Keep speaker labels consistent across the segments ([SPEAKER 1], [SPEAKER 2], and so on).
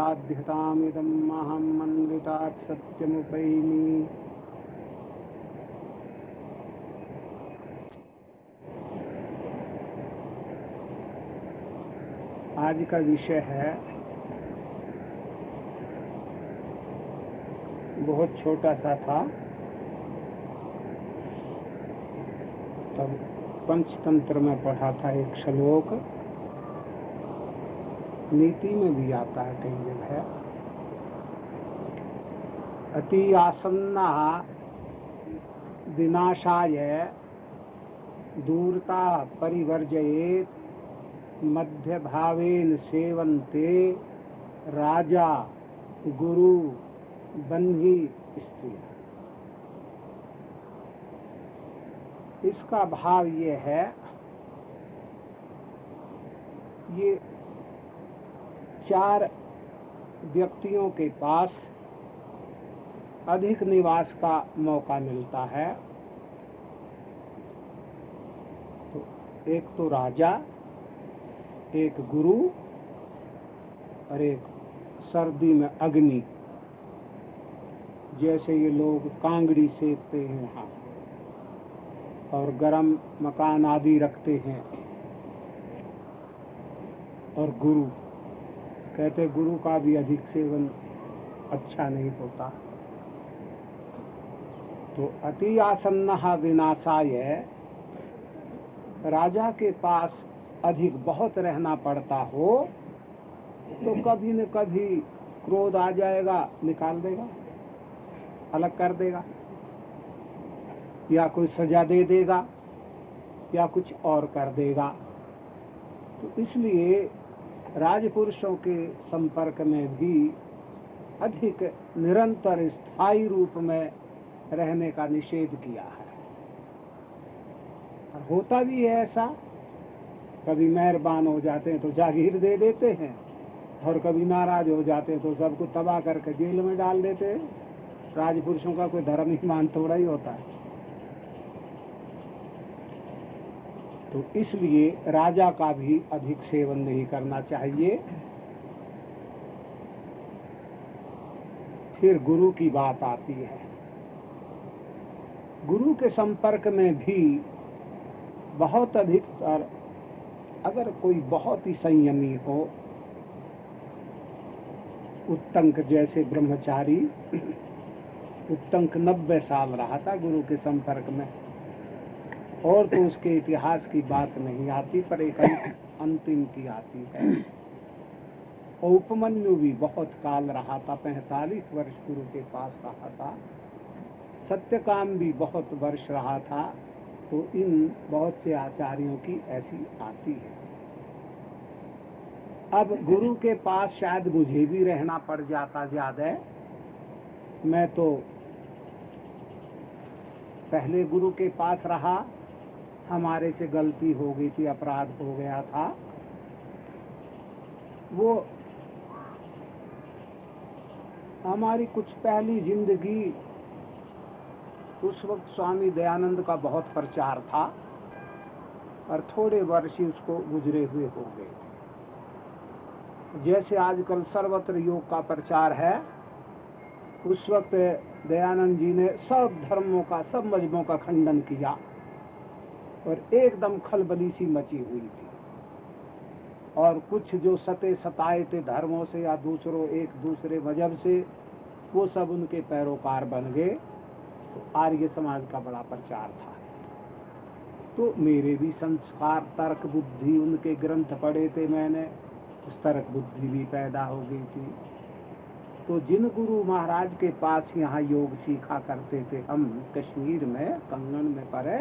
[SPEAKER 1] साध्यतामिदमहं मन्वितात् सत्यमुपैमि। आज का विषय है, बहुत छोटा सा था, तब पंचतंत्र में पढ़ा था एक श्लोक, नीति में भी आता है कई जगह। अति आसन्ना विनाशाय दूरता परिवर्जयेत मध्य भावेन सेवन्ते राजा गुरु बन्ही स्त्रियां। इसका भाव ये है, ये चार व्यक्तियों के पास अधिक निवास का मौका मिलता है। तो एक तो राजा, एक गुरु और एक सर्दी में अग्नि। जैसे ये लोग कांगड़ी सेकते हैं वहाँ और गरम मकान आदि रखते हैं। और गुरु कहते, गुरु का भी अधिक सेवन अच्छा नहीं होता। तो अति आसन्नः विनाशाय, राजा के पास अधिक बहुत रहना पड़ता हो तो कभी न कभी क्रोध आ जाएगा, निकाल देगा, अलग कर देगा, या कोई सजा दे देगा, या कुछ और कर देगा। तो इसलिए राजपुरुषों के संपर्क में भी अधिक निरंतर स्थायी रूप में रहने का निषेध किया है। और होता भी है ऐसा, कभी मेहरबान हो जाते हैं तो जागीर दे देते हैं, और कभी नाराज हो जाते हैं तो सबको तबाह करके जेल में डाल देते हैं। राजपुरुषों का कोई धर्म ईमान थोड़ा ही होता है। तो इसलिए राजा का भी अधिक सेवन नहीं करना चाहिए। फिर गुरु की बात आती है। गुरु के संपर्क में भी बहुत अधिक, अगर कोई बहुत ही संयमी हो, उत्तंक जैसे ब्रह्मचारी, उत्तंक 90 साल रहा था गुरु के संपर्क में, और तो उसके इतिहास की बात नहीं आती, पर एक अंतिम की आती है। उपमन्यु भी बहुत काल रहा था, 45 वर्ष गुरु के पास रहा था। सत्यकाम भी बहुत वर्ष रहा था। तो इन बहुत से आचार्यों की ऐसी आती है। अब गुरु के पास शायद मुझे भी रहना पड़ जाता ज्यादा। मैं तो पहले गुरु के पास रहा, हमारे से गलती हो गई थी, अपराध हो गया था। वो हमारी कुछ पहली जिंदगी, उस वक्त स्वामी दयानंद का बहुत प्रचार था और थोड़े वर्ष ही उसको गुजरे हुए हो गए। जैसे आजकल सर्वत्र योग का प्रचार है, उस वक्त दयानंद जी ने सब धर्मों का, सब मजहबों का खंडन किया और एकदम खलबली सी मची हुई थी। और कुछ जो सताए थे धर्मों से या दूसरों एक दूसरे मजहब से, वो सब उनके पैरोकार बन गए। तो आर्य समाज का बड़ा प्रचार था। तो मेरे भी संस्कार, तर्क बुद्धि, उनके ग्रंथ पढ़े थे मैंने, उस तर्क बुद्धि भी पैदा हो गई थी। तो जिन गुरु महाराज के पास यहाँ योग सीखा करते थे हम कश्मीर में, कंगन में पढ़े,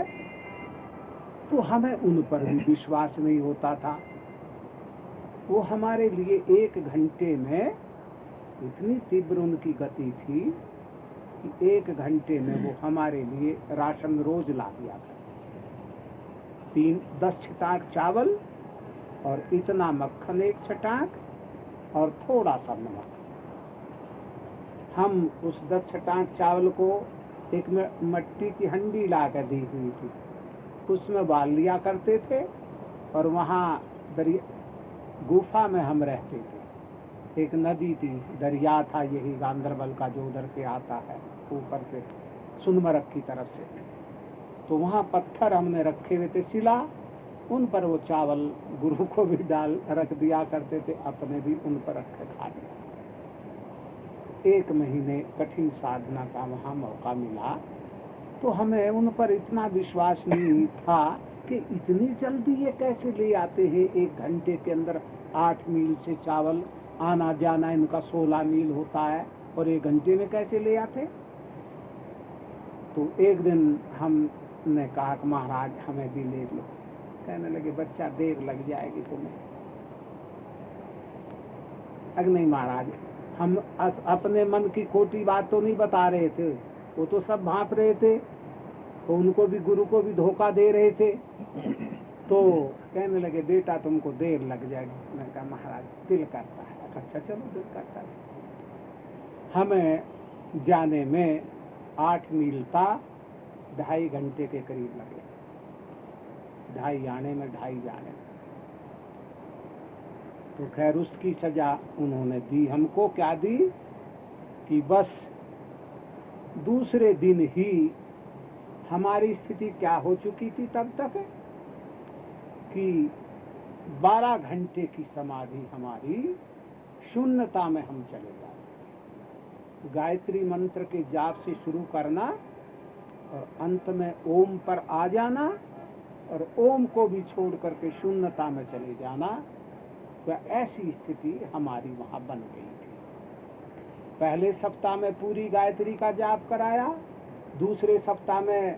[SPEAKER 1] तो हमें उन पर भी विश्वास नहीं होता था। वो हमारे लिए 1 घंटे में इतनी तीव्र उनकी गति थी कि 1 घंटे में वो हमारे लिए राशन रोज ला दिया था। 10 छटाक चावल और इतना मक्खन 1 छटाक और थोड़ा सा नमक। हम उस 10 छटाक चावल को एक मिट्टी की हंडी ला कर दी हुई थी, उसमें बाल लिया करते थे और वहाँ गुफा में हम रहते थे। एक नदी थी, दरिया था यही गांधरबल का जो उधर से आता है ऊपर से सुनमरग की तरफ से। तो वहाँ पत्थर हमने रखे हुए थे शिला, उन पर वो चावल गुरु को भी डाल रख दिया करते थे, अपने भी उन पर रख के खा लिया। 1 महीने कठिन साधना का वहाँ मौका मिला, तो हमें उन पर इतना विश्वास नहीं था कि इतनी जल्दी ये कैसे ले आते हैं। 1 घंटे के अंदर 8 मील से चावल आना जाना इनका 16 मील होता है, और 1 घंटे में कैसे ले आते। तो एक दिन हमने कहा कि महाराज हमें भी ले लो। कहने लगे बच्चा देर लग जाएगी तुम्हें। अगर नहीं महाराज, हम अपने मन की खोटी बात तो नहीं बता रहे थे, वो तो सब भांप रहे थे, तो उनको भी गुरु को भी धोखा दे रहे थे। तो कहने लगे बेटा तुमको देर लग जाएगी। मैंने कहा महाराज दिल करता है। अच्छा चलो दिल करता है। हमें जाने में 8 मील था, 2.5 घंटे के करीब लगे, 2.5 आने में 2.5 जाने में। तो खैर उसकी सजा उन्होंने दी हमको। क्या दी कि बस दूसरे दिन ही हमारी स्थिति क्या हो चुकी थी तब तक कि 12 घंटे की समाधि हमारी शून्यता में हम चले जाते। गायत्री मंत्र के जाप से शुरू करना और अंत में ओम पर आ जाना, और ओम को भी छोड़ करके शून्यता में चले जाना। तो ऐसी स्थिति हमारी वहां बन गई थी। पहले सप्ताह में पूरी गायत्री का जाप कराया, दूसरे सप्ताह में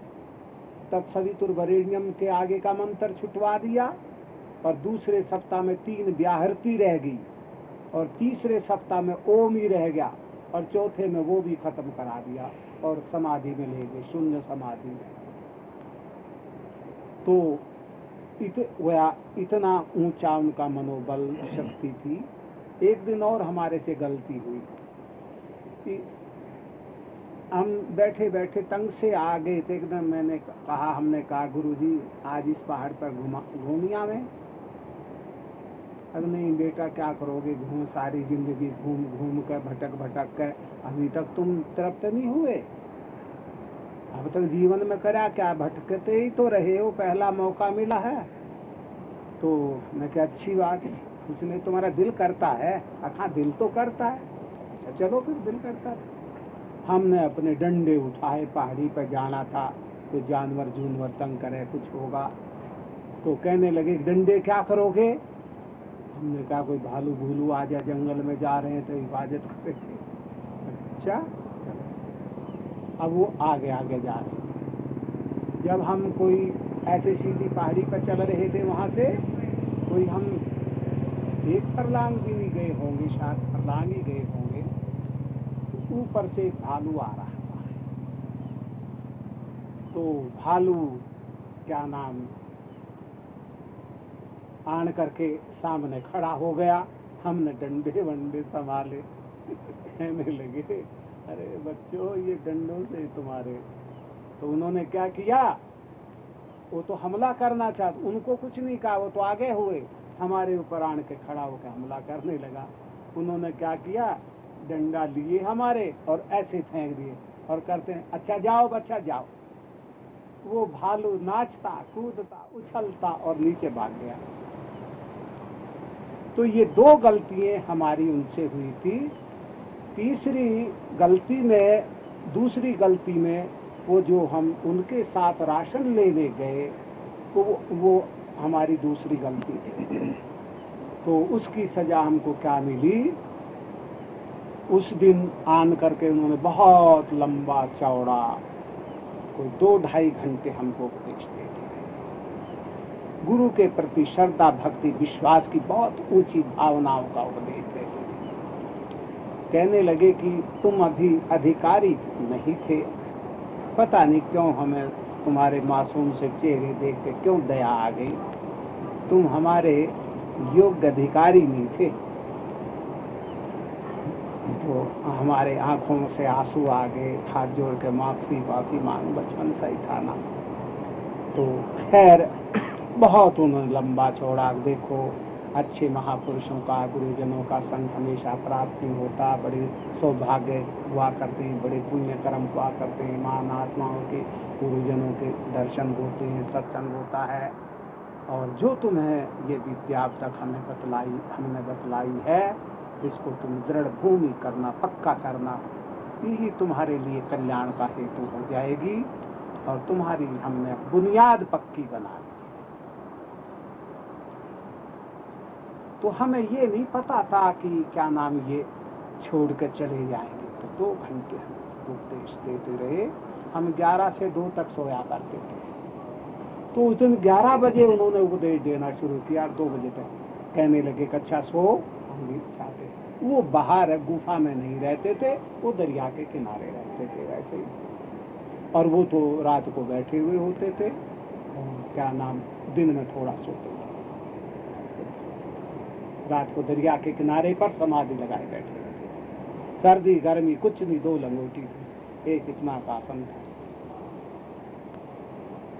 [SPEAKER 1] तत्सवितुर्वरेण्यम के आगे का मंत्र छुटवा दिया, और दूसरे सप्ताह में 3 व्याहृति रह गई, और तीसरे सप्ताह में ओम ही रह गया, और चौथे में वो भी खत्म करा दिया और समाधि में ले गए, शून्य समाधि में। तो इतना ऊंचा उनका मनोबल शक्ति थी। एक दिन और हमारे से गलती हुई कि हम बैठे बैठे तंग से आ गए थे। एकदम हमने कहा गुरुजी आज इस पहाड़ पर घूमिया में। अब नहीं बेटा क्या करोगे, घूम सारी जिंदगी घूम घूम कर भटक भटक कर अभी तक तुम तृप्त नहीं हुए। अब तक जीवन में करा क्या, भटकते ही तो रहे हो, पहला मौका मिला है। तो मैं क्या अच्छी बात है, उसने तुम्हारा दिल करता है। हाँ दिल तो करता है। चलो फिर दिल करता है। हमने अपने डंडे उठाए, पहाड़ी पर जाना था, तो जानवर जूनवर तंग करे कुछ होगा। तो कहने लगे डंडे क्या करोगे। हमने कहा कोई भालू भूलू आ जाए, जंगल में जा रहे हैं तो हिफाजत करेंगे। अच्छा अब वो आगे आगे जा रहे हैं। जब हम कोई ऐसे सीधी पहाड़ी पर चल रहे थे, वहां से कोई हम 1 फरलांग भी नहीं गए होंगे, शायद फरलांग ही गए होंगे, तो ऊपर से एक भालू आ रहा था। तो भालू क्या नाम आन करके सामने खड़ा हो गया। हमने डंडे वंडे संभाले। कहने लगे अरे बच्चों ये डंडों से तुम्हारे। तो उन्होंने क्या किया, वो तो हमला करना चाहते, उनको कुछ नहीं कहा, वो तो आगे हुए, हमारे ऊपर आन के खड़ा होकर हमला करने लगा। उन्होंने क्या किया, डंडा लिए हमारे और ऐसे फेंक दिए और करते हैं अच्छा जाओ बच्चा जाओ। वो भालू नाचता कूदता उछलता और नीचे भाग गया। तो ये 2 गलतियां हमारी उनसे हुई थी। तीसरी गलती में, दूसरी गलती में वो जो हम उनके साथ राशन लेने गए, तो वो हमारी दूसरी गलती थी। तो उसकी सजा हमको क्या मिली, उस दिन आन करके उन्होंने बहुत लंबा चौड़ा कोई 2-2.5 घंटे हमको उपदेश दे दिए। गुरु के प्रति श्रद्धा भक्ति विश्वास की बहुत ऊंची भावनाओं का उपदेश दे। कहने लगे कि तुम अभी अधिकारी नहीं थे, पता नहीं क्यों हमें तुम्हारे मासूम से चेहरे देख के क्यों दया आ गई, तुम हमारे योग्य अधिकारी नहीं थे। तो हमारे आंखों से आंसू आ गए, हाथ जोड़ के माफी मांग, बचपन सही था ना। तो खैर बहुत उन्होंने लंबा चौड़ा देखो अच्छे महापुरुषों का, गुरुजनों का संग हमेशा प्राप्त नहीं होता। बड़े सौभाग्य हुआ करते हैं, बड़े पुण्य कर्म हुआ करते हैं, महान आत्माओं के, गुरुजनों के दर्शन होते हैं, सत्संग होता है। और जो तुम्हें ये विद्या अब तक हमने बतलाई है, इसको तुम दृढ़ भूमि करना, पक्का करना, यही तुम्हारे लिए कल्याण का हेतु हो जाएगी और तुम्हारी हमने बुनियाद पक्की बना दी। तो हमें ये नहीं पता था कि क्या नाम ये छोड़ कर चले जाएंगे। तो 2 घंटे हम उपदेश देते रहे। हम 11 से 2 तक सोया करते थे। तो उस दिन 11 बजे उन्होंने उपदेश देना शुरू किया। 2 बजे तक कहने लगे कि अच्छा सो, हम भी चाहते। वो बाहर गुफा में नहीं रहते थे, वो दरिया के किनारे रहते थे वैसे ही। और वो तो रात को बैठे हुए होते थे, क्या नाम दिन में थोड़ा सोते थे। रात को दरिया के किनारे पर समाधि लगाए बैठे थे। सर्दी गर्मी कुछ नहीं, 2 लंगोटी थी, एक इतना का आसन था।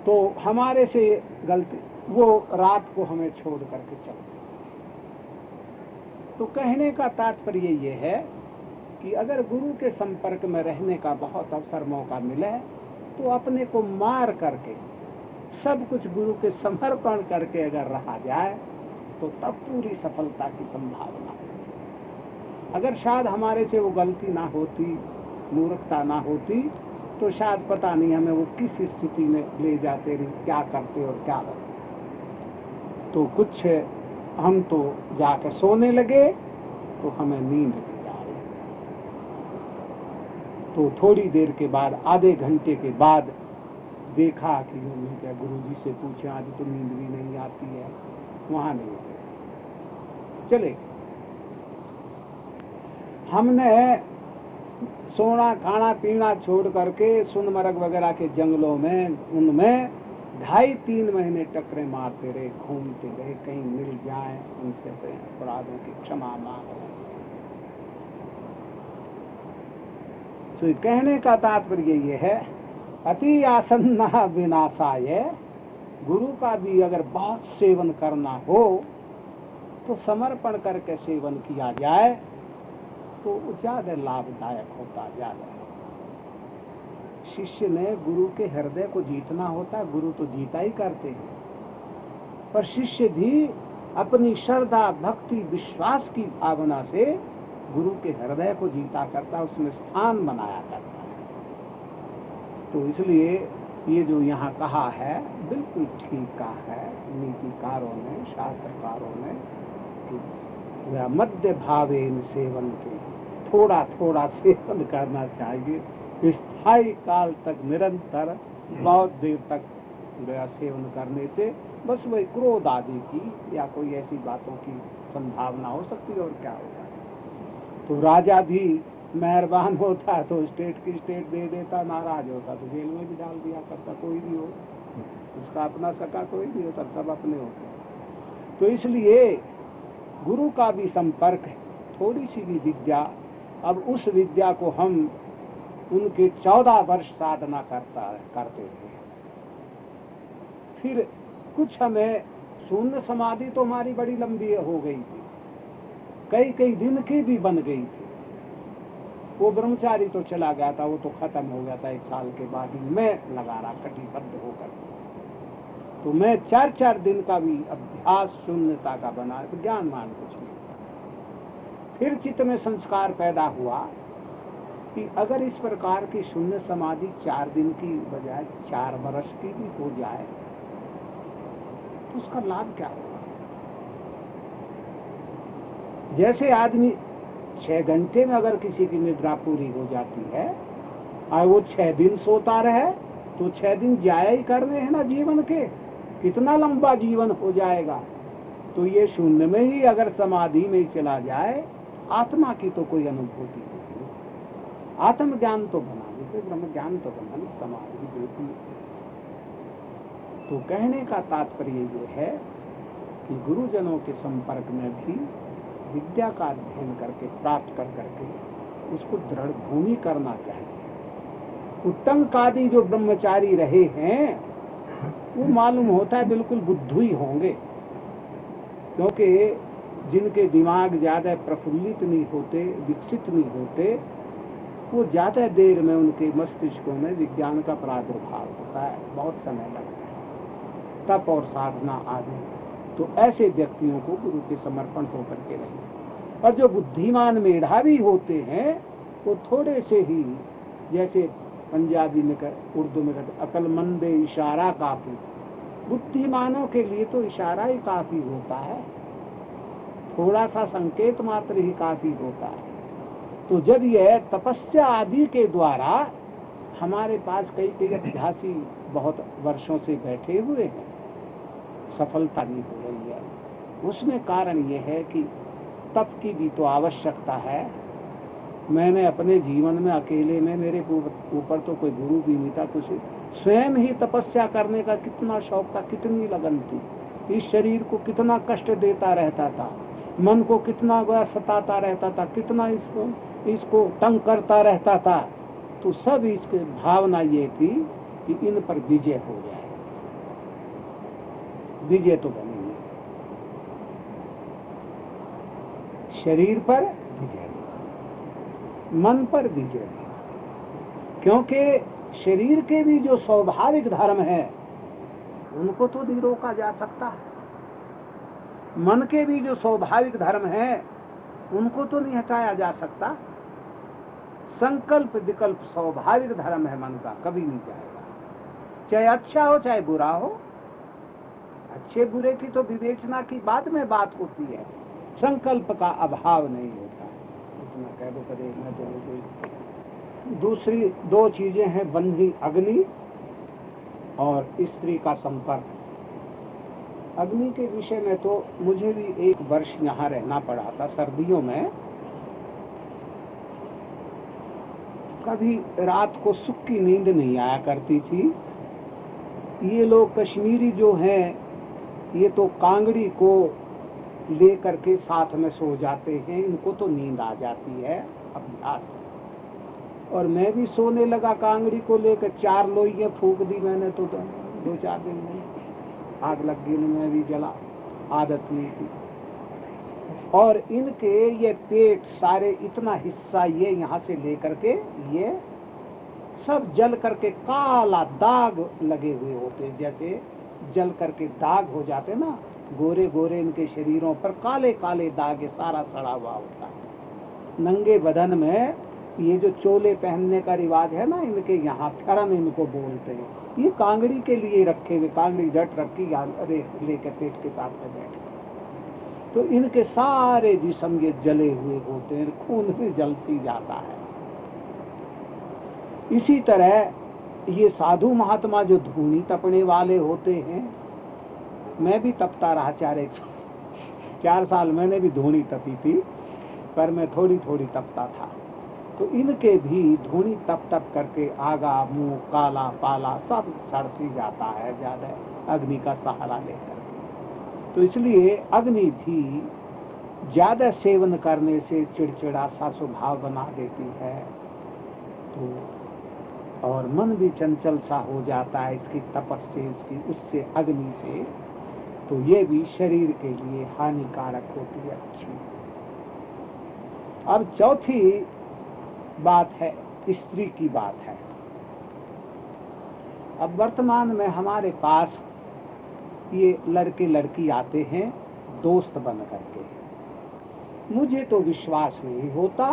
[SPEAKER 1] तो हमारे से गलती, वो रात को हमें छोड़ करके चलते। तो कहने का तात्पर्य ये है कि अगर गुरु के संपर्क में रहने का बहुत अवसर मौका मिले तो अपने को मार करके सब कुछ गुरु के समर्पण करके अगर रहा जाए तो तब पूरी सफलता की संभावना है। अगर शायद हमारे से वो गलती ना होती, मूर्खता ना होती, तो शायद पता नहीं हमें वो किस स्थिति में ले जाते, क्या करते और क्या करते। तो कुछ हम तो जाकर सोने लगे तो हमें नींद नहीं आ रही। तो थोड़ी देर के बाद, आधे घंटे के बाद देखा कि हमने क्या गुरुजी से पूछा, आज तो नींद भी नहीं आती है। वहां नहीं चले। हमने सोना खाना पीना छोड़ करके सोनमर्ग वगैरह के जंगलों में, उनमें 2.5-3 महीने टकरे मारते रहे, घूमते रहे, कहीं मिल जाए उनसे अपराधों की क्षमा मांग रहे। तो कहने का तात्पर्य ये है, अति आसन्ना विनाशाय। गुरु का भी अगर बहुत सेवन करना हो तो समर्पण करके सेवन किया जाए तो ज्यादा लाभदायक होता। ज्यादा शिष्य ने गुरु के हृदय को जीतना होता। गुरु तो जीता ही करते हैं, पर शिष्य भी अपनी श्रद्धा भक्ति विश्वास की भावना से गुरु के हृदय को जीता करता, उसमें स्थान बनाया करता है। तो इसलिए ये जो यहाँ कहा है बिल्कुल ठीक कहा है नीतिकारों ने, शास्त्रकारों ने, कि मध्य भावेन सेवन के, थोड़ा थोड़ा सेवन करना चाहिए। स्थायी काल तक निरंतर बहुत देर तक गया सेवन करने से बस वही क्रोध आदि की या कोई ऐसी बातों की संभावना हो सकती है, और क्या होगा। तो राजा भी मेहरबान होता तो स्टेट की स्टेट दे देता, नाराज होता तो जेल में भी डाल दिया करता। कोई भी हो, उसका अपना सका कोई भी होता, सब अपने होते। तो इसलिए गुरु का भी संपर्क है, थोड़ी सी भी विद्या। अब उस विद्या को हम उनके 14 वर्ष साधना करते थे। फिर कुछ हमें शून्य समाधि तो हमारी बड़ी लंबी हो गई थी, कई दिन की भी बन गई थी। वो ब्रह्मचारी तो चला गया था, वो तो खत्म हो गया था 1 साल के बाद ही। मैं लगा रहा कटिबद्ध होकर। तो मैं 4 दिन का भी अभ्यास शून्यता का बना, तो ज्ञान मान कुछ नहीं। फिर चित्त में संस्कार पैदा हुआ कि अगर इस प्रकार की शून्य समाधि 4 दिन की बजाय 4 वर्ष की भी हो जाए तो उसका लाभ क्या होगा। जैसे आदमी 6 घंटे में अगर किसी की निद्रा पूरी हो जाती है और वो 6 दिन सोता रहे तो 6 दिन जाया ही करने हैं ना जीवन के, कितना लंबा जीवन हो जाएगा। तो ये शून्य में ही अगर समाधि में ही चला जाए, आत्मा की तो कोई अनुभूति नहीं, आत्मज्ञान तो बना नहीं, ब्रह्म ज्ञान तो बना नहीं, समाधि बिल्कुल। तो कहने का तात्पर्य ये है कि गुरुजनों के संपर्क में भी विद्या का अध्ययन करके प्राप्त कर करके उसको दृढ़ भूमि करना चाहिए। उत्तंकादि जो ब्रह्मचारी रहे हैं वो मालूम होता है बिल्कुल बुद्धू ही होंगे, क्योंकि जिनके दिमाग ज्यादा प्रफुल्लित नहीं होते, विकसित नहीं होते, वो ज्यादा देर में उनके मस्तिष्कों में विज्ञान का प्रादुर्भाव होता है, बहुत समय लगता है, तप और साधना आदि। तो ऐसे व्यक्तियों को गुरु के समर्पण होकर के रहें। और जो बुद्धिमान मेधावी होते हैं वो थोड़े से ही, जैसे पंजाबी में उर्दू में कहते अकलमंदे इशारा काफी, बुद्धिमानों के लिए तो इशारा ही काफी होता है, थोड़ा सा संकेत मात्र ही काफी होता है। तो जब यह तपस्या आदि के द्वारा हमारे पास कई अभ्यासी बहुत वर्षों से बैठे हुए हैं, सफलता नहीं हो रही है, उसमें कारण यह है कि तप की भी तो आवश्यकता है। मैंने अपने जीवन में अकेले में, मेरे ऊपर तो कोई गुरु भी नहीं था, कुछ स्वयं ही तपस्या करने का कितना शौक था, कितनी लगन थी, इस शरीर को कितना कष्ट देता रहता था, मन को कितना सताता रहता था, कितना इसको तंग करता रहता था। तो सब इसकी भावना ये थी कि इन पर विजय हो जाए। विजय तो बनी है, शरीर पर विजय, मन पर विजय, क्योंकि शरीर के भी जो स्वाभाविक धर्म है उनको तो नहीं रोका जा सकता, मन के भी जो स्वाभाविक धर्म है उनको तो नहीं हटाया जा सकता। संकल्प विकल्प स्वाभाविक धर्म है मन का, कभी नहीं जाएगा, चाहे अच्छा हो चाहे बुरा हो। अच्छे बुरे की तो विवेचना की बाद में बात होती है, संकल्प का अभाव नहीं होता। इतना कह दो करे मैं तो। दूसरी दो चीजें हैं, बंधी अग्नि और स्त्री का संपर्क। अग्नि के विषय में तो मुझे भी एक वर्ष यहाँ रहना पड़ा था, सर्दियों में। कभी रात को सुख की नींद नहीं आया करती थी। ये लोग कश्मीरी जो हैं, ये तो कांगड़ी को लेकर के साथ में सो जाते हैं, इनको तो नींद आ जाती है अभ्यास। और मैं भी सोने लगा कांगड़ी को लेकर, 4 लोइयां फूंक दी मैंने तो 2-4 दिन में आग लग गई, मैं भी जला, आदत नहीं थी। और इनके ये पेट सारे, इतना हिस्सा ये यहाँ से लेकर के ये सब जल करके काला दाग लगे हुए होते, जैसे जल करके दाग हो जाते ना, गोरे गोरे इनके शरीरों पर काले काले दाग, सारा सड़ा हुआ होता है। नंगे बदन में ये जो चोले पहनने का रिवाज है ना, इनके यहाँ फरन इनको बोलते हैं। ये कांगड़ी के लिए रखे हुए, कांगड़ी झट रखी लेकर पेट के साथ में बैठे, तो इनके सारे जिस्म ये जले हुए होते हैं, खून भी जलती जाता है। इसी तरह ये साधु महात्मा जो धूनी तपने वाले होते हैं, मैं भी तपता रहा 4 साल मैंने भी धूनी तपी थी, पर मैं थोड़ी थोड़ी तपता था। तो इनके भी धूनी तप तप करके आगा मुंह काला पाला सब सड़ती जाता है, ज्यादा अग्नि का सहारा लेकर। तो इसलिए अग्नि भी ज्यादा सेवन करने से चिड़चिड़ा सा स्वभाव बना देती है, तो और मन भी चंचल सा हो जाता है इसकी तपस से, इसकी उससे अग्नि से। तो ये भी शरीर के लिए हानिकारक होती है। अच्छी। अब चौथी बात है, स्त्री की बात है। अब वर्तमान में हमारे पास ये लड़के लड़की आते हैं दोस्त बन करके। मुझे तो विश्वास नहीं होता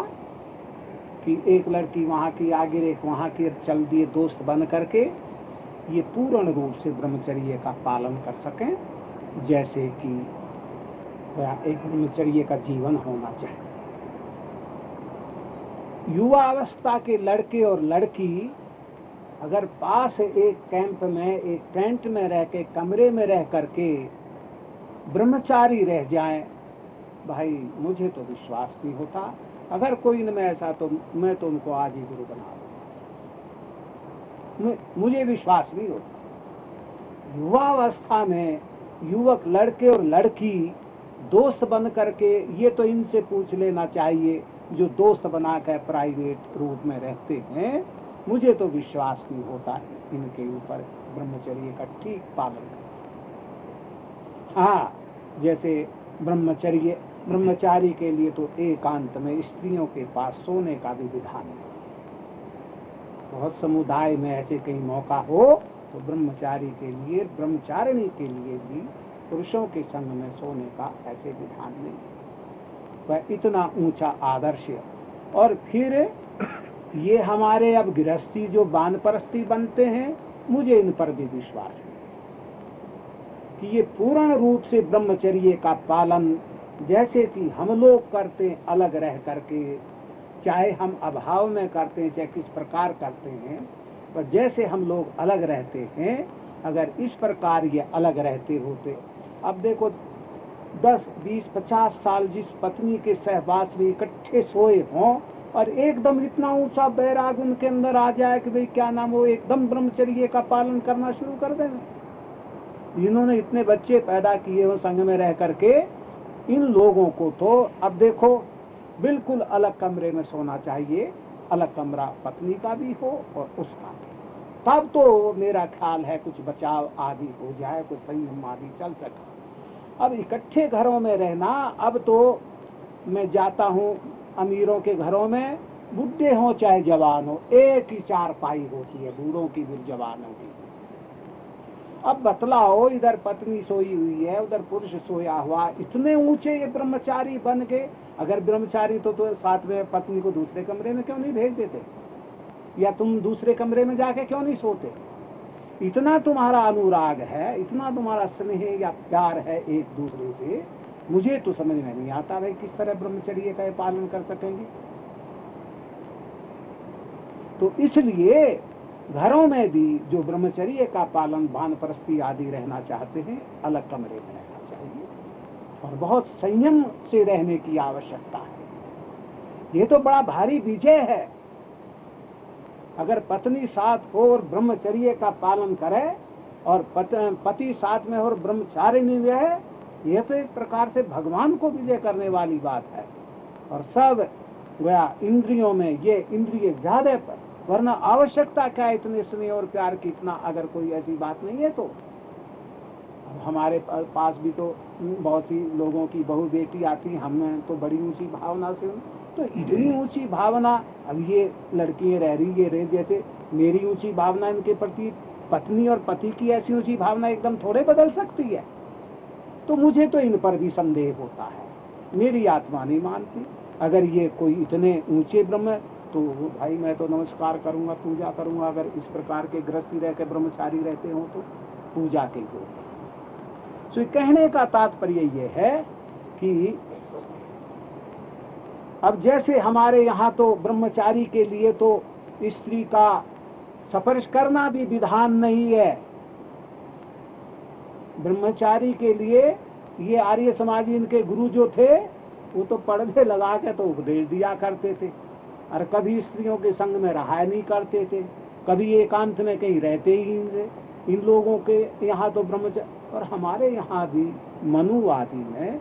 [SPEAKER 1] कि एक लड़की वहाँ की आगे एक वहाँ की चल दिए दोस्त बन करके ये पूर्ण रूप से ब्रह्मचर्य का पालन कर सकें, जैसे कि एक ब्रह्मचर्य का जीवन होना चाहिए। युवा अवस्था के लड़के और लड़की अगर पास एक कैंप में, एक टेंट में रह के, कमरे में रह करके ब्रह्मचारी रह जाएं, भाई मुझे तो विश्वास नहीं होता। अगर कोई इनमें ऐसा, तो मैं तो उनको आज ही गुरु बना दूं। मुझे विश्वास नहीं होता। युवा अवस्था में युवक लड़के और लड़की दोस्त बन करके, ये तो इनसे पूछ लेना चाहिए जो दोस्त बनाकर प्राइवेट रूप में रहते हैं। मुझे तो विश्वास नहीं होता इनके ऊपर ब्रह्मचर्य का ठीक पालन कर। हाँ, जैसे ब्रह्मचर्य ब्रह्मचारी के लिए तो एकांत में स्त्रियों के पास सोने का भी विधान है। बहुत समुदाय में ऐसे कहीं मौका हो तो ब्रह्मचारी के लिए, ब्रह्मचारिणी के लिए भी पुरुषों के संग में सोने का ऐसे विधान नहीं। वह इतना ऊंचा आदर्श है। और फिर ये हमारे अब गृहस्थी जो वानप्रस्थी बनते हैं, मुझे इन पर भी विश्वास है कि ये पूर्ण रूप से ब्रह्मचर्य का पालन जैसे कि हम लोग करते हैं अलग रह करके, चाहे हम अभाव में करते हैं चाहे किस प्रकार करते हैं, पर जैसे हम लोग अलग रहते हैं, अगर इस प्रकार ये अलग रहते होते, अब देखो 10, 20, 50 साल जिस पत्नी के सहवास में इकट्ठे सोए हों और एकदम इतना ऊंचा बैराग उनके अंदर आ जाए कि भाई क्या नाम, वो एकदम ब्रह्मचर्य का पालन करना शुरू कर दें। जिन्होंने इतने बच्चे पैदा किए हो संग में रह करके, इन लोगों को तो अब देखो बिल्कुल अलग कमरे में सोना चाहिए, अलग कमरा पत्नी का भी हो और उसका भी, तब तो मेरा ख्याल है कुछ बचाव आदि हो जाए, कुछ संयम आदि चल सके। अब इकट्ठे घरों में रहना, अब तो मैं जाता हूँ अमीरों के घरों में, बुढ़े हो चाहे जवान हो, एक ही चारपाई होती है, बूढ़ों की भी जवानों की। अब बतलाओ, इधर पत्नी सोई हुई है, उधर पुरुष सोया हुआ, इतने ऊंचे ये ब्रह्मचारी बन गए। अगर ब्रह्मचारी तो साथ में पत्नी को दूसरे कमरे में क्यों नहीं भेज देते, या तुम दूसरे कमरे में जाके क्यों नहीं सोते? इतना तुम्हारा अनुराग है, इतना तुम्हारा स्नेह या प्यार है एक दूसरे से, मुझे तो समझ में नहीं आता भाई किस तरह ब्रह्मचर्य का पालन कर सकेंगे। तो इसलिए घरों में भी जो ब्रह्मचर्य का पालन, वानप्रस्थी आदि रहना चाहते हैं, अलग कमरे में रहना चाहिए और बहुत संयम से रहने की आवश्यकता है। ये तो बड़ा भारी विजय है। अगर पत्नी साथ हो और ब्रह्मचर्य का पालन करे और पति साथ में और ब्रह्मचारिणी रहे, यह तो एक प्रकार से भगवान को विजय करने वाली बात है। और सब गया इंद्रियों में, ये इंद्रिय ज्यादा पर, वरना आवश्यकता क्या है इतने स्नेह और प्यार की? इतना अगर कोई ऐसी बात नहीं है तो हमारे पास भी तो बहुत सी लोगों की बहू बेटी आती, हमें तो बड़ी ऊंची भावना से, तो इतनी ऊंची भावना, अब ये लड़कियां रह रही है, जैसे मेरी ऊंची भावना इनके प्रति, पत्नी और पति की ऐसी ऊंची भावना एकदम थोड़े बदल सकती है। तो मुझे तो इन पर भी संदेह होता है, मेरी आत्मा नहीं मानती। अगर ये कोई इतने ऊंचे ब्रह्म, तो भाई मैं तो नमस्कार करूंगा, पूजा करूंगा। अगर इस प्रकार के गृहस्थी रह के ब्रह्मचारी रहते हो तो पूजा के योग्य। तो कहने का तात्पर्य ये है कि अब जैसे हमारे यहाँ तो ब्रह्मचारी के लिए तो स्त्री का स्पर्श करना भी विधान नहीं है। ब्रह्मचारी के लिए ये आर्य समाज इनके गुरु जो थे, वो तो पर्दे लगा के तो उपदेश दिया करते थे, और कभी स्त्रियों के संग में रहा नहीं करते थे, कभी एकांत में कहीं रहते ही नहीं थे। इन लोगों के यहाँ तो ब्रह्मचारी, और हमारे यहाँ भी मनुवादी ने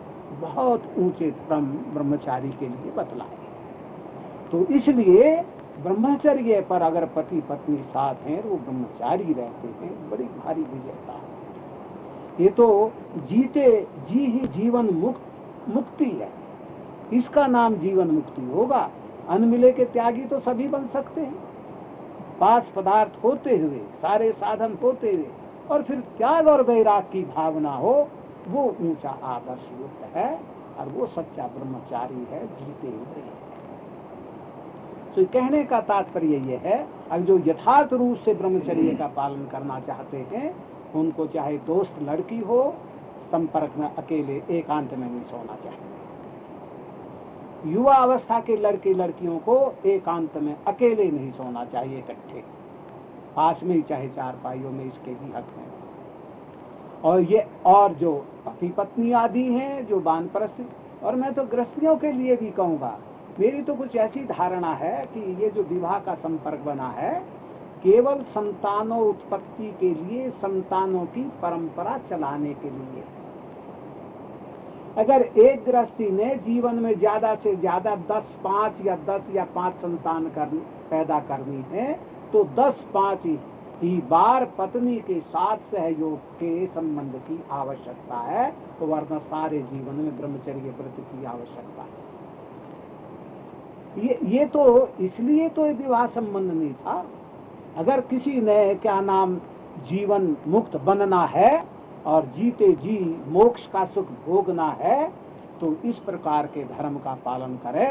[SPEAKER 1] बहुत ऊंचे क्रम ब्रह्मचारी के लिए बतलाए। तो इसलिए ब्रह्मचर्य पर अगर पति पत्नी साथ हैं, वो ब्रह्मचारी रहते हैं, बड़ी भारी विजयता है। ये तो जीते जी ही जीवन मुक्ति है, इसका नाम जीवन मुक्ति होगा। अनमिले के त्यागी तो सभी बन सकते हैं, पांच पदार्थ होते हुए, सारे साधन होते हुए, और फिर त्याग और वैराग की भावना हो, वो ऊंचा आदर्श युक्त है और वो सच्चा ब्रह्मचारी है, जीते हुए। तो कहने का तात्पर्य ये है, अब जो यथार्थ रूप से ब्रह्मचर्य का पालन करना चाहते हैं, उनको चाहे दोस्त लड़की हो, संपर्क में अकेले एकांत में नहीं सोना चाहिए। युवा अवस्था के लड़के लड़कियों को एकांत में अकेले नहीं सोना चाहिए, इकट्ठे पास में ही, चाहे चारपाइयों में, इसके भी हक हैं। और जो पति पत्नी आदि हैं, जो वानप्रस्थ, और मैं तो गृहस्थियों के लिए भी कहूँगा, मेरी तो कुछ ऐसी धारणा है कि ये जो विवाह का संपर्क बना है, केवल संतानों उत्पत्ति के लिए, संतानों की परंपरा चलाने के लिए। अगर एक गृहस्थी ने जीवन में ज्यादा से ज्यादा 10 या 5 संतान पैदा करनी है, तो 10-5 ही ही बार पत्नी के साथ सहयोग के संबंध की आवश्यकता है, तो वरना सारे जीवन में ब्रह्मचर्य व्रत की आवश्यकता है। ये तो इसलिए तो ये विवाह संबंध नहीं था। अगर किसी ने क्या नाम जीवन मुक्त बनना है और जीते जी मोक्ष का सुख भोगना है, तो इस प्रकार के धर्म का पालन करे,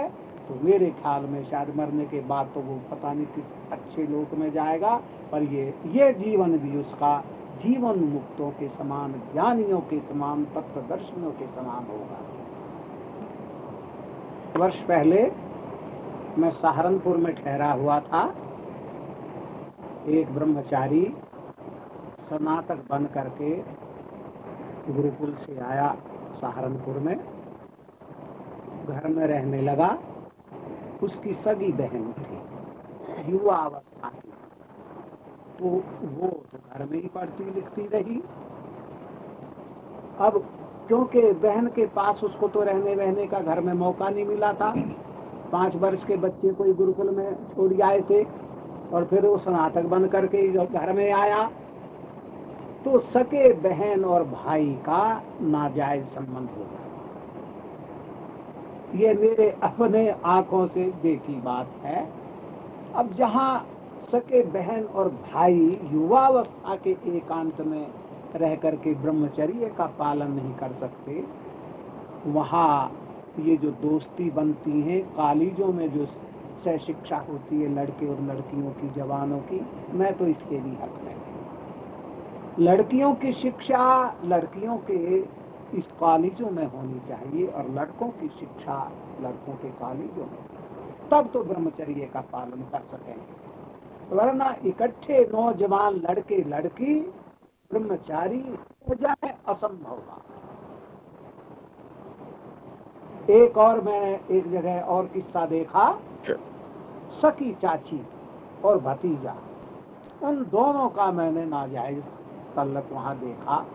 [SPEAKER 1] तो मेरे ख्याल में शायद मरने के बाद तो वो पता नहीं किस अच्छे लोक में जाएगा, पर ये जीवन भी उसका जीवन मुक्तों के समान, ज्ञानियों के समान, तत्वदर्शियों के समान होगा। वर्ष पहले मैं सहारनपुर में ठहरा हुआ था। एक ब्रह्मचारी स्नातक बन करके गुरुकुल से आया सहारनपुर में, घर में रहने लगा। उसकी सगी बहन थी, युवा अवस्था की, तो वो तो घर में ही पढ़ती लिखती रही। अब क्योंकि बहन के पास उसको तो रहने वहने का घर में मौका नहीं मिला था, 5 वर्ष के बच्चे कोई गुरुकुल में छोड़ आए थे, और फिर वो स्नातक बन करके घर में आया, तो सके बहन और भाई का नाजायज संबंध हो गया। ये मेरे अपने आंखों से देखी बात है। अब जहाँ सके बहन और भाई युवावस्था के एकांत में रह करके ब्रह्मचर्य का पालन नहीं कर सकते, वहाँ ये जो दोस्ती बनती है, कॉलेजों में जो सह शिक्षा होती है लड़के और लड़कियों की, जवानों की, मैं तो इसके भी हक में। लड़कियों की शिक्षा लड़कियों के इस कॉलेजों में होनी चाहिए और लड़कों की शिक्षा लड़कों के कॉलेजों में, तब तो ब्रह्मचर्य का पालन कर सकेंगे। वरना इकट्ठे नौजवान लड़के लड़की ब्रह्मचारी हो जाए, असंभव बात। एक और मैंने एक जगह और किस्सा देखा, सकी चाची और भतीजा, उन दोनों का मैंने नाजायज तल्लक वहां देखा,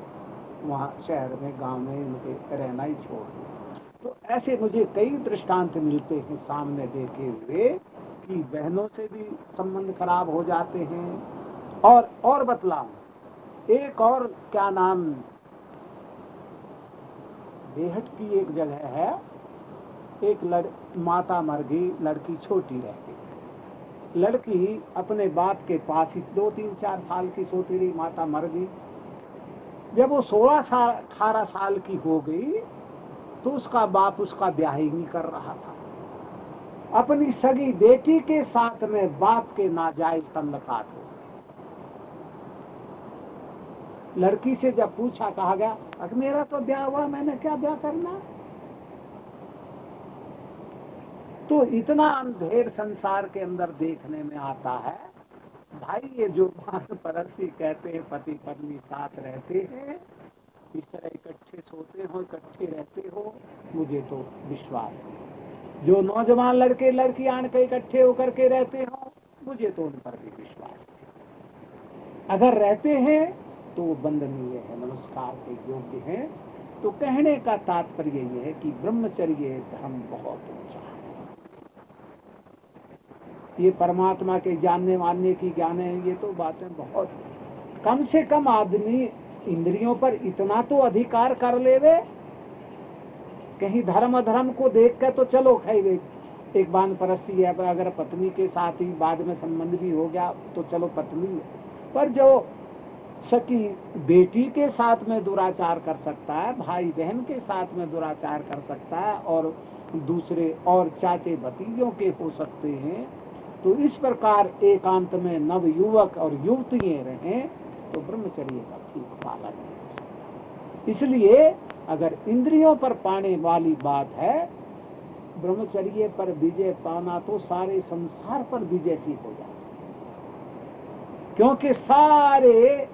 [SPEAKER 1] वहां शहर में गांव में उनके रहना ही छोड़ दिया। तो ऐसे मुझे कई दृष्टांत मिलते हैं सामने देखे हुए कि बहनों से भी संबंध खराब हो जाते हैं। और बतलाऊं, एक और क्या नाम, बेहट की एक जगह है, एक माता मर गई, लड़की छोटी रह गई। लड़की अपने बाप के पास ही 2-3-4 साल की सोती रही, माता मर गई। जब वो 16-18 साल की हो गई, तो उसका बाप उसका ब्याह ही नहीं कर रहा था। अपनी सगी बेटी के साथ में बाप के नाजायज तल्लकात हो। लड़की से जब पूछा, कहा गया अगर मेरा तो ब्याह हुआ, मैंने क्या ब्याह करना। तो इतना अंधेर संसार के अंदर देखने में आता है। भाई ये जो परस्ती कहते हैं, पति पत्नी साथ रहते हैं, इस तरह इकट्ठे सोते हो, इकट्ठे रहते हो, मुझे तो विश्वास है। जो नौजवान लड़के लड़कियां के इकट्ठे होकर के रहते हो, मुझे तो उन पर भी विश्वास है। अगर रहते हैं तो वो वंदनीय है, नमस्कार के योग्य है। तो कहने का तात्पर्य ये है कि ब्रह्मचर्य धर्म बहुत ऊंचा है। ये परमात्मा के जानने मानने की ज्ञान है, ये तो बातें बहुत, कम से कम आदमी इंद्रियों पर इतना तो अधिकार कर लेवे, कहीं धर्म अधर्म को देख कर तो चलो खाई एक बान परस्ती है, अगर पत्नी के साथ ही बाद में संबंध भी हो गया तो चलो पत्नी है, पर जो सकी बेटी के साथ में दुराचार कर सकता है, भाई बहन के साथ में दुराचार कर सकता है, और दूसरे और चाचे भतीजों के हो सकते हैं, तो इस प्रकार एकांत में नव युवक और युवतियां रहें तो ब्रह्मचर्य का ठीक पालन है। इसलिए अगर इंद्रियों पर पाने वाली बात है, ब्रह्मचर्य पर विजय पाना तो सारे संसार पर विजय सी हो जाए, क्योंकि सारे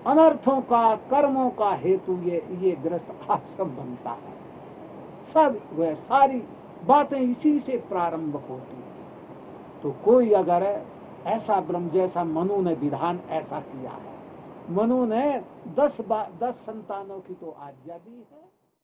[SPEAKER 1] अनर्थों का, कर्मों का हेतु ये गृहस्थ आश्रम बनता है। सब वह सारी बातें इसी से प्रारंभ होती है। तो कोई अगर ऐसा ब्रह्म, जैसा मनु ने विधान ऐसा किया है, मनु ने 10 संतानों की तो आज्ञा दी है।